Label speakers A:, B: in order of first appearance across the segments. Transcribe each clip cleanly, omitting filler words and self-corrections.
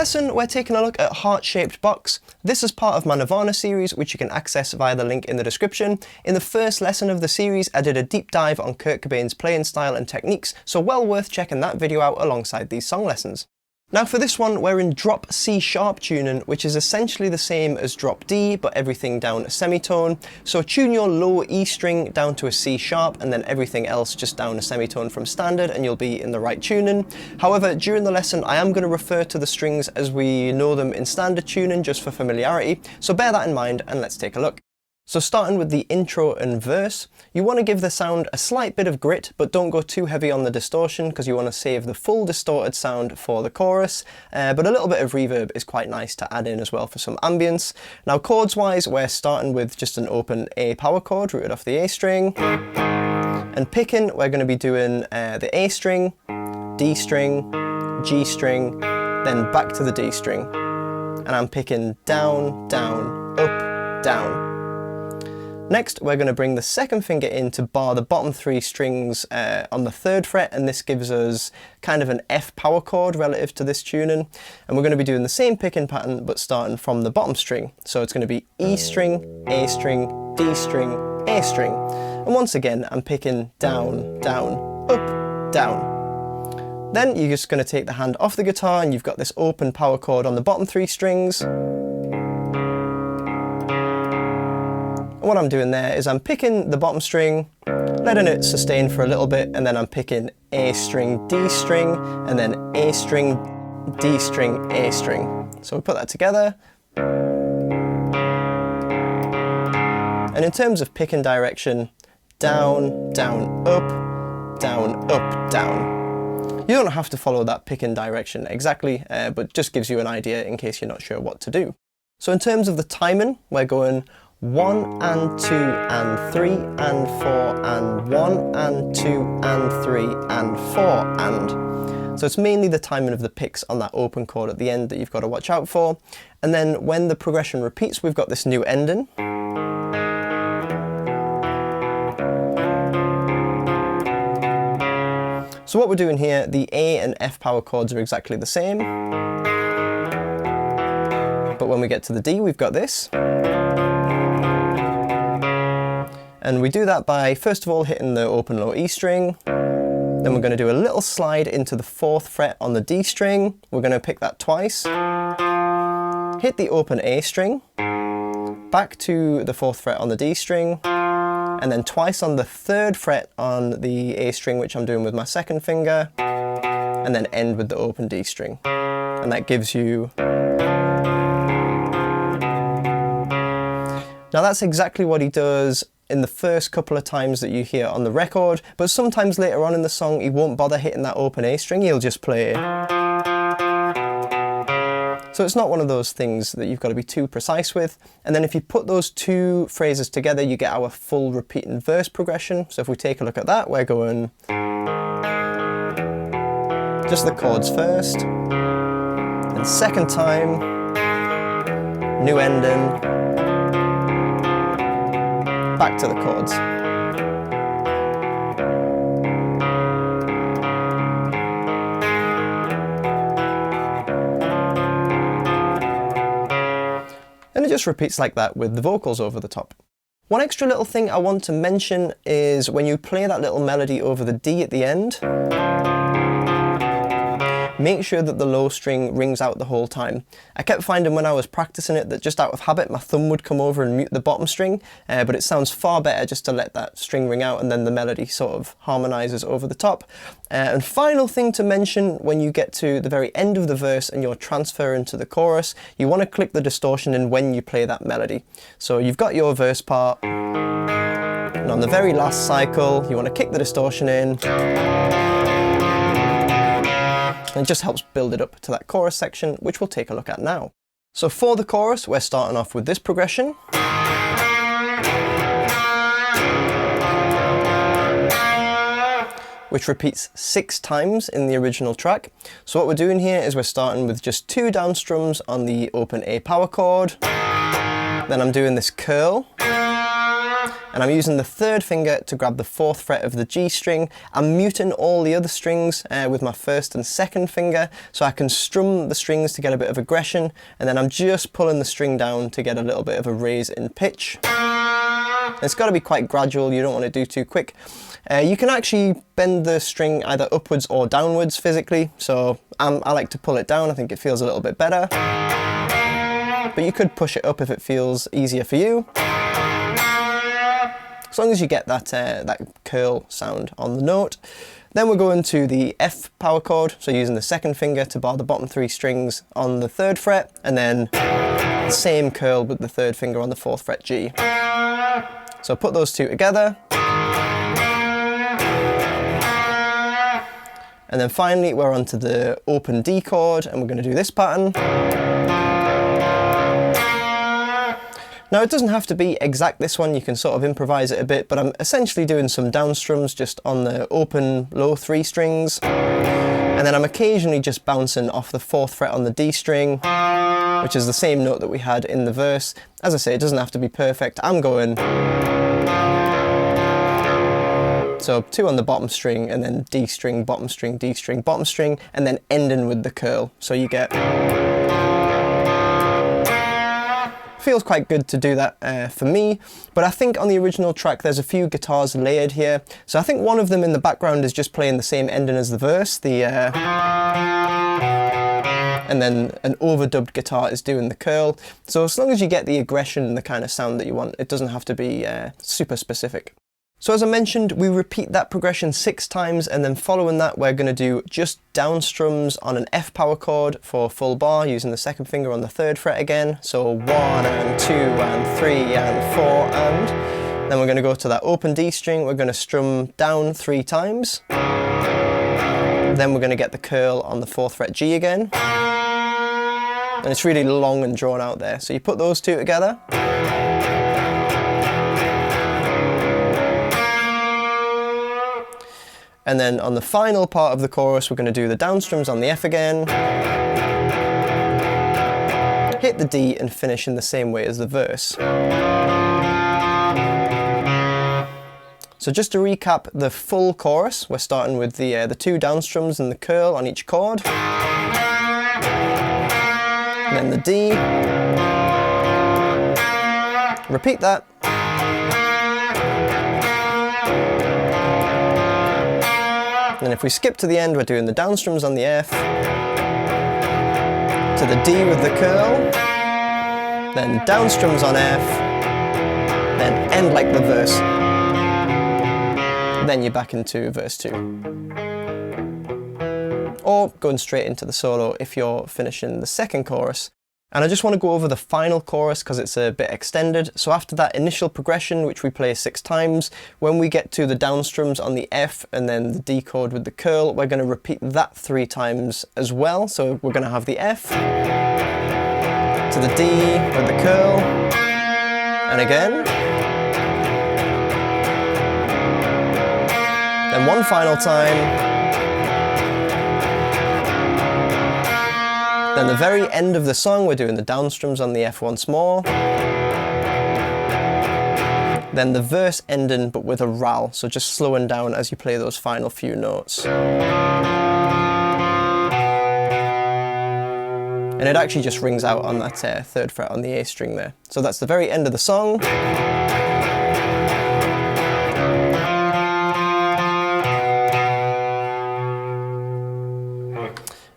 A: lesson, we're taking a look at Heart-Shaped Box. This is part of my Nirvana series, which you can access via the link in the description. In the first lesson of the series, I did a deep dive on Kurt Cobain's playing style and techniques, so well worth checking that video out alongside these song lessons. Now for this one, we're in drop C sharp tuning, which is essentially the same as drop D, but everything down a semitone. So tune your low E string down to a C sharp, and then everything else just down a semitone from standard, and you'll be in the right tuning. However, during the lesson, I am going to refer to the strings as we know them in standard tuning, just for familiarity. So bear that in mind, and let's take a look. So starting with the intro and verse, you want to give the sound a slight bit of grit, but don't go too heavy on the distortion because you want to save the full distorted sound for the chorus, but a little bit of reverb is quite nice to add in as well for some ambience. Now chords wise, we're starting with just an open A power chord rooted off the A string, and picking, we're going to be doing the A string, D string, G string, then back to the D string, and I'm picking down, down, up, down. Next, we're going to bring the second finger in to bar the bottom three strings on the 3rd fret, and this gives us kind of an F power chord relative to this tuning. And we're going to be doing the same picking pattern, but starting from the bottom string. So it's going to be E string, A string, D string, A string. And once again, I'm picking down, down, up, down. Then you're just going to take the hand off the guitar, and you've got this open power chord on the bottom 3 strings. What I'm doing there is I'm picking the bottom string, letting it sustain for a little bit, and then I'm picking A string, D string, and then A string, D string, A string. So we put that together. And in terms of picking direction, down, down, up, down, up, down. You don't have to follow that picking direction exactly, but just gives you an idea in case you're not sure what to do. So in terms of the timing, we're going 1 and 2 and 3 and 4 and 1 and 2 and 3 and 4 and. So it's mainly the timing of the picks on that open chord at the end that you've got to watch out for. And then when the progression repeats, we've got this new ending. So what we're doing here, the A and F power chords are exactly the same. But when we get to the D, we've got this. And we do that by, first of all, hitting the open low E string. Then we're going to do a little slide into the 4th fret on the D string. We're going to pick that twice. Hit the open A string. Back to the 4th fret on the D string. And then twice on the 3rd fret on the A string, which I'm doing with my 2nd finger. And then end with the open D string. And that gives you... Now that's exactly what he does in the first couple of times that you hear on the record, but sometimes later on in the song he won't bother hitting that open A string, he'll just play. So it's not one of those things that you've got to be too precise with. And then if you put those two phrases together, you get our full repeating verse progression. So if we take a look at that, we're going just the chords first, and second time, new ending, back to the chords. And it just repeats like that with the vocals over the top. One extra little thing I want to mention is when you play that little melody over the D at the end, make sure that the low string rings out the whole time. I kept finding when I was practicing it that just out of habit my thumb would come over and mute the bottom string, but it sounds far better just to let that string ring out and then the melody sort of harmonizes over the top. And final thing to mention, when you get to the very end of the verse and you're transferring to the chorus, you want to click the distortion in when you play that melody. So you've got your verse part, and on the very last cycle you want to kick the distortion in. And it just helps build it up to that chorus section, which we'll take a look at now. So for the chorus, we're starting off with this progression. Which repeats 6 times in the original track. So what we're doing here is we're starting with just 2 down strums on the open A power chord. Then I'm doing this curl. and I'm using the third finger to grab the 4th fret of the G string. I'm muting all the other strings with my 1st and 2nd finger, so I can strum the strings to get a bit of aggression, and then I'm just pulling the string down to get a little bit of a raise in pitch. It's got to be quite gradual, you don't want to do too quick. You can actually bend the string either upwards or downwards physically, so I like to pull it down, I think it feels a little bit better. But you could push it up if it feels easier for you. As long as you get that curl sound on the note. Then we're going to the F power chord, so using the 2nd finger to bar the bottom 3 strings on the 3rd fret, and then the same curl with the 3rd finger on the 4th fret G. So put those two together. And then finally we're onto the open D chord, and we're going to do this pattern. Now it doesn't have to be exact this one, you can sort of improvise it a bit, but I'm essentially doing some down strums just on the open low 3 strings. And then I'm occasionally just bouncing off the 4th fret on the D string, which is the same note that we had in the verse. As I say, it doesn't have to be perfect. I'm going... So 2 on the bottom string, and then D string, bottom string, D string, bottom string, and then ending with the curl. So you get... Feels quite good to do that for me, but I think on the original track there's a few guitars layered here. So I think one of them in the background is just playing the same ending as the verse, and then an overdubbed guitar is doing the curl. So as long as you get the aggression and the kind of sound that you want, it doesn't have to be super specific. So as I mentioned, we repeat that progression 6 times, and then following that we're going to do just down strums on an F power chord for full bar, using the 2nd finger on the 3rd fret again. So 1 and 2 and 3 and 4, and then we're going to go to that open D string, we're going to strum down 3 times. Then we're going to get the curl on the 4th fret G again. And it's really long and drawn out there, so you put those two together. And then on the final part of the chorus, we're going to do the down strums on the F again, hit the D, and finish in the same way as the verse. So just to recap the full chorus, we're starting with the 2 down strums and the curl on each chord, then the D, repeat that, and if we skip to the end, we're doing the down strums on the F, to the D with the curl, then down strums on F, then end like the verse. Then you're back into verse 2. Or going straight into the solo if you're finishing the 2nd chorus. And I just want to go over the final chorus because it's a bit extended. So after that initial progression, which we play 6 times, when we get to the down strums on the F and then the D chord with the curl, we're going to repeat that 3 times as well. So we're going to have the F, to the D with the curl, and again. Then one final time. Then the very end of the song, we're doing the down strums on the F once more. Then the verse ending, but with a ral, so just slowing down as you play those final few notes. And it actually just rings out on that 3rd fret on the A string there. So that's the very end of the song.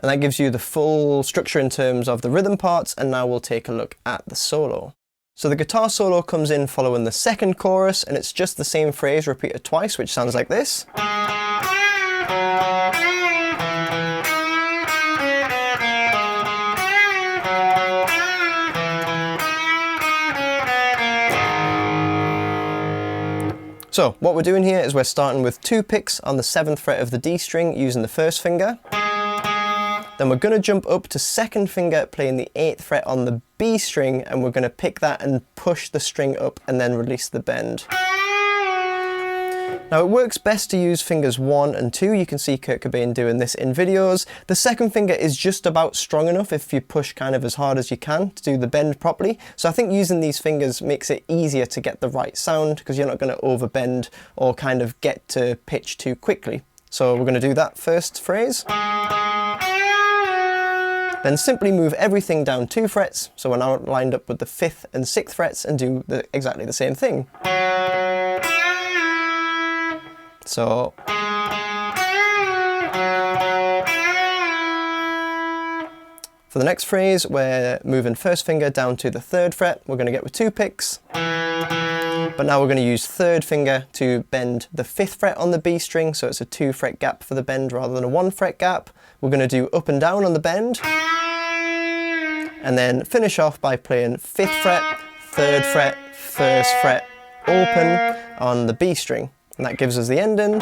A: And that gives you the full structure in terms of the rhythm parts, and now we'll take a look at the solo. So the guitar solo comes in following the 2nd chorus, and it's just the same phrase repeated twice, which sounds like this. So what we're doing here is we're starting with 2 picks on the 7th fret of the D string using the 1st finger. Then we're going to jump up to 2nd finger playing the 8th fret on the B string, and we're going to pick that and push the string up and then release the bend. Now it works best to use fingers 1 and 2, you can see Kurt Cobain doing this in videos. The second finger is just about strong enough if you push kind of as hard as you can to do the bend properly. So I think using these fingers makes it easier to get the right sound because you're not going to overbend or kind of get to pitch too quickly. So we're going to do that first phrase. Then simply move everything down 2 frets, so we're now lined up with the 5th and 6th frets and do exactly the same thing. So for the next phrase, we're moving first finger down to the 3rd fret. We're going to get with 2 picks, but now we're going to use 3rd finger to bend the 5th fret on the B string, so it's a 2 fret gap for the bend rather than a 1 fret gap. We're going to do up and down on the bend, and then finish off by playing 5th fret, 3rd fret, 1st fret, open on the B string. And that gives us the ending.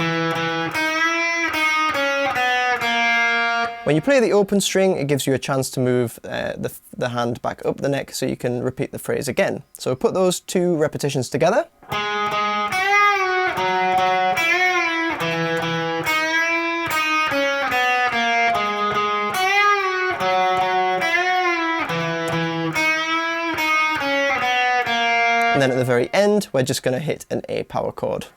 A: When you play the open string, it gives you a chance to move the hand back up the neck so you can repeat the phrase again. So put those 2 repetitions together. And then at the very end, we're just going to hit an A power chord.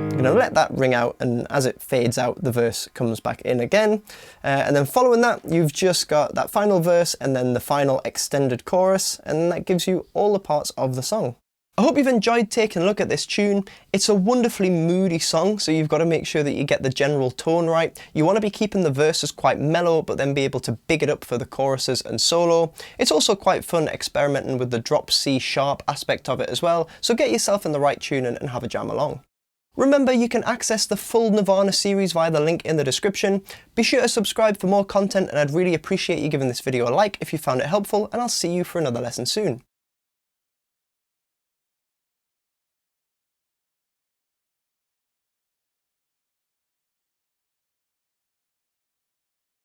A: I'm going to let that ring out, and as it fades out, the verse comes back in again. And then following that, you've just got that final verse and then the final extended chorus, and that gives you all the parts of the song. I hope you've enjoyed taking a look at this tune. It's a wonderfully moody song, so you've got to make sure that you get the general tone right. You want to be keeping the verses quite mellow, but then be able to big it up for the choruses and solo. It's also quite fun experimenting with the drop C sharp aspect of it as well, so get yourself in the right tune and have a jam along. Remember, you can access the full Nirvana series via the link in the description. Be sure to subscribe for more content, and I'd really appreciate you giving this video a like if you found it helpful, and I'll see you for another lesson soon.